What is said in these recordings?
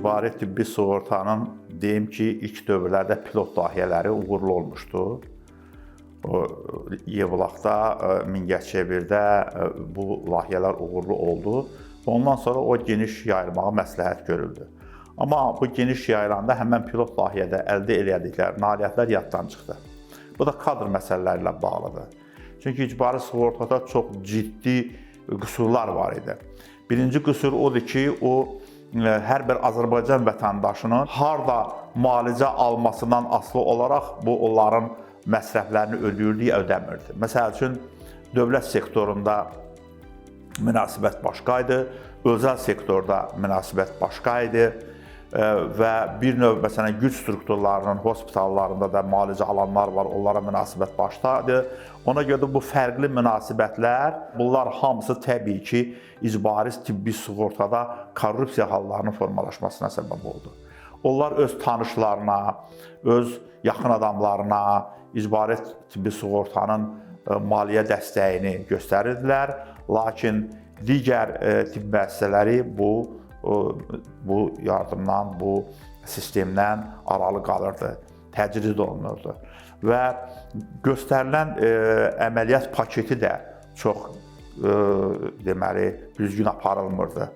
icbari tibbi sığortanın deyim ki, ilk dövrlərdə pilot layihələri uğurlu olmuşdu. Yevlaxda, Mingəçevirdə bu layihələr uğurlu oldu. Ondan sonra o geniş yayılmağa məsləhət görüldü. Amma bu geniş yayılanda həmən pilot layihədə əldə elədikləri nailiyyətlər yaddan çıxdı. Bu da kadr məsələləri ilə bağlıdır. Çünki icbari sığortada çox ciddi qüsurlar var idi. Birinci qüsur odur ki, o hər bir Azərbaycan vətəndaşının harda müalicə almasından asılı olaraq bu onların məsrəflərini ödəyirdi, ödəmirdi. Məsəl üçün, dövlət sektorunda münasibət başqa idi, özəl sektorda münasibət başqa idi və bir növ, məsələn, güc strukturlarının hospitallarında da müalicə alanlar var, onlara münasibət başqadır. Ona görə bu fərqli münasibətlər, bunlar hamısı təbii ki, icbari tibbi sığortada korrupsiya hallarının formalaşmasına səbəb oldu. Onlar öz tanışlarına, öz yaxın adamlarına icbari tibbi sığortanın maliyyə dəstəyini göstərirdilər, lakin digər tibb müəssisələri bu yardımdan, bu sistemdən aralı qalırdı, təcrid olunurdu. Və göstərilən əməliyyat paketi də çox deməli, düzgün aparılmırdı.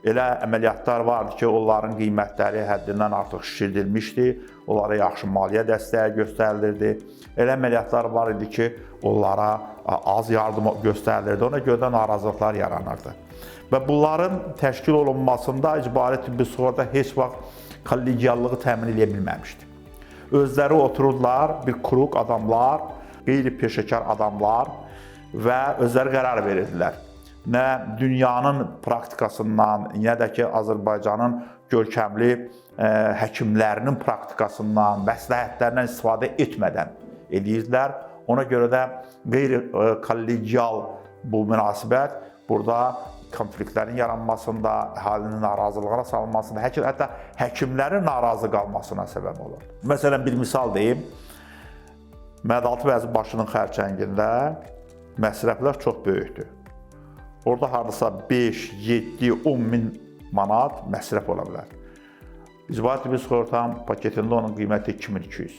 Elə əməliyyatlar vardı ki, onların qiymətləri həddindən artıq şişirdilmişdi, onlara yaxşı maliyyə dəstəyi göstərilirdi. Elə əməliyyatlar var idi ki, onlara az yardım göstərilirdi, ona görə də narazılıqlar yaranırdı. Və bunların təşkil olunmasında icbari tibbi sığorta heç vaxt kollegiallığı təmin edə bilməmişdi. Özləri otururdular, bir kruq adamlar, qeyri-peşəkar adamlar və özləri qərar verirdilər. Nə dünyanın praktikasından, nə də ki, Azərbaycanın görkəmli həkimlərinin praktikasından, məsləhətlərindən istifadə etmədən edirdilər. Ona görə də qeyri-kollegial bu münasibət burada konfliktlərin yaranmasında, əhalinin narazılığa salınmasında, hətta həkimlərin narazı qalmasına səbəb olur. Məsələn, bir misal deyim, Mədaltı vəzi başının xərçəngində məsrəflər çox böyükdür. Orada hardasa 5, 7, 10 min manat məsrəf ola bilər. İcbari tibbi sığortanın paketində onun qiyməti 2200.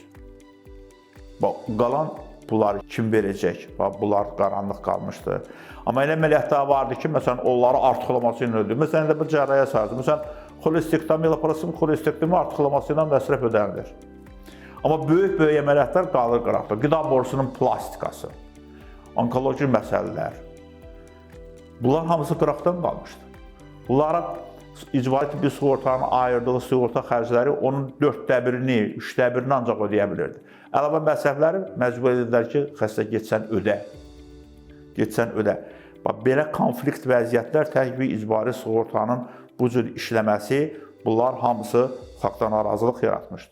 Qalan bunları kim verəcək? Bunlar qaranlıq qalmışdı. Amma elə əməliyyatlar vardı ki, məsələn, onları artıqlaması ilə ödəyir. Məsələn, də bir cərrahiyyə sahəsi. Məsələn, xolestektomi, laparotomi, xolestektomi artıqlaması ilə məsrəf ödənilir. Amma böyük əməliyyatlar qalır qıraqda. Qida borusunun plastikası, onkoloji məsələlər. Bunlar hamısı qıraqdan qalmışdı. Bunlara icbari tibbi sığortanın ayırdığı sığorta xərcləri onun 1/4-ni, 3/1-ni ancaq ödəyə bilirdi. Əlavə məsrəfləri məcbur edirlər ki, xəstə getsən ödə. Getsən ödə. Belə konflikt vəziyyətlər təbii icbari sığortanın bu cür işləməsi, bunlar hamısı xalqdan narazılıq yaratmışdı.